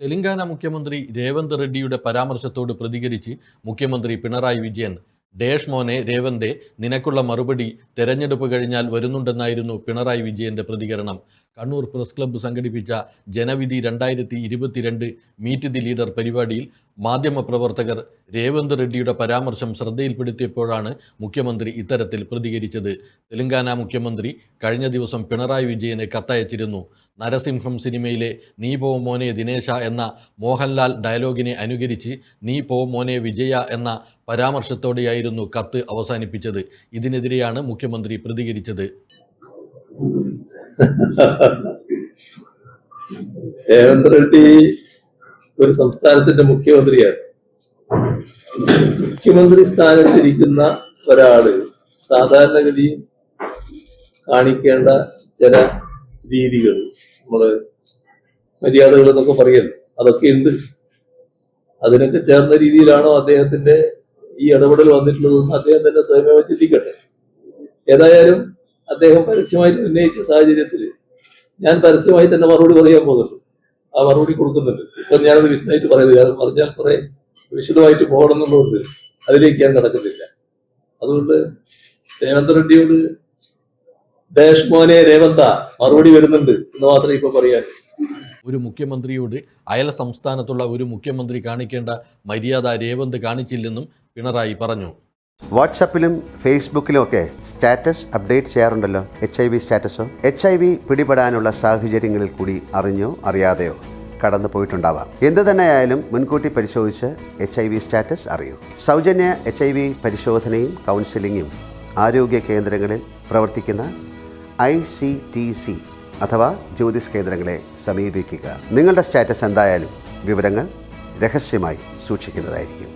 തെലങ്കാന മുഖ്യമന്ത്രി രേവന്ത് റെഡ്ഡിയുടെ പരാമർശത്തോട് പ്രതികരിച്ച് മുഖ്യമന്ത്രി പിണറായി വിജയൻ, ഡേഷ് മോനെ രേവന്തേ, നിനക്കുള്ള മറുപടി തെരഞ്ഞെടുപ്പ് കഴിഞ്ഞാൽ വരുന്നുണ്ടെന്നായിരുന്നു പിണറായി വിജയന്റെ പ്രതികരണം. കണ്ണൂർ പ്രസ് ക്ലബ്ബ് സംഘടിപ്പിച്ച ജനവിധി 2022 മീറ്റ് ദി ലീഡർ പരിപാടിയിൽ മാധ്യമപ്രവർത്തകർ രേവന്ത് റെഡ്ഡിയുടെ പരാമർശം ശ്രദ്ധയിൽപ്പെടുത്തിയപ്പോഴാണ് മുഖ്യമന്ത്രി ഇത്തരത്തിൽ പ്രതികരിച്ചത്. തെലങ്കാന മുഖ്യമന്ത്രി കഴിഞ്ഞ ദിവസം പിണറായി വിജയന് കത്തയച്ചിരുന്നു. നരസിംഹം സിനിമയിലെ നീ പോ മോനെ ദിനേശ എന്ന മോഹൻലാൽ ഡയലോഗിനെ അനുകരിച്ച് നീ പോ മോനെ വിജയ എന്ന പരാമർശത്തോടെയായിരുന്നു കത്ത് അവസാനിപ്പിച്ചത്. ഇതിനെതിരെയാണ് മുഖ്യമന്ത്രി പ്രതികരിച്ചത്. രേവന്ത് റെഡ്ഡി ഒരു സംസ്ഥാനത്തിന്റെ മുഖ്യമന്ത്രിയാണ്. മുഖ്യമന്ത്രി സ്ഥാനത്തിരിക്കുന്ന ഒരാള് സാധാരണഗതിയിൽ കാണിക്കേണ്ട ചില രീതികൾ, നമ്മള് മര്യാദകൾ എന്നൊക്കെ പറയല്ലോ, അതൊക്കെ ഉണ്ട്. അതിനൊക്കെ ചേർന്ന രീതിയിലാണോ അദ്ദേഹത്തിന്റെ ഈ ഇടപെടൽ വന്നിട്ടുള്ളതെന്ന് അദ്ദേഹം തന്നെ സ്വയമേവ ചിന്തിക്കട്ടെ. ഏതായാലും അദ്ദേഹം പരസ്യമായിട്ട് ഉന്നയിച്ച സാഹചര്യത്തിൽ ഞാൻ പരസ്യമായി തന്നെ മറുപടി പറയാൻ പോകുന്നുണ്ട്. ആ മറുപടി കൊടുക്കുന്നുണ്ട്. ഇപ്പൊ ഞാനത് വിശദമായിട്ട് പറയുന്നില്ല. അത് പറഞ്ഞാൽ കുറെ വിശദമായിട്ട് പോകണമെന്നുള്ളതുകൊണ്ട് അതിലേക്ക് ഞാൻ നടക്കുന്നില്ല. അതുകൊണ്ട് രേവന്ത് റെഡ്ഡിയോട് ഡേഷ് മോനെ രേവന്ത മറുപടി വരുന്നുണ്ട് എന്ന് മാത്രമേ ഇപ്പൊ പറയാൻ. ഒരു മുഖ്യമന്ത്രിയോട് അയൽ സംസ്ഥാനത്തുള്ള ഒരു മുഖ്യമന്ത്രി കാണിക്കേണ്ട മര്യാദ രേവന്ത് കാണിച്ചില്ലെന്നും പിണറായി പറഞ്ഞു. വാട്സാപ്പിലും ഫേസ്ബുക്കിലും ഒക്കെ സ്റ്റാറ്റസ് അപ്ഡേറ്റ് ചെയ്യാറുണ്ടല്ലോ. HIV സ്റ്റാറ്റസോ HIV പിടിപെടാനുള്ള സാഹചര്യങ്ങളിൽ കൂടി അറിഞ്ഞോ അറിയാതെയോ കടന്നു പോയിട്ടുണ്ടാവാം. എന്ത് തന്നെയായാലും മുൻകൂട്ടി പരിശോധിച്ച് HIV സ്റ്റാറ്റസ് അറിയൂ. സൗജന്യ HIV പരിശോധനയും കൗൺസിലിങ്ങും ആരോഗ്യ കേന്ദ്രങ്ങളിൽ പ്രവർത്തിക്കുന്ന ICTC അഥവാ ജ്യോതിസ് കേന്ദ്രങ്ങളെ സമീപിക്കുക. നിങ്ങളുടെ സ്റ്റാറ്റസ് എന്തായാലും വിവരങ്ങൾ രഹസ്യമായി സൂക്ഷിക്കുന്നതായിരിക്കും.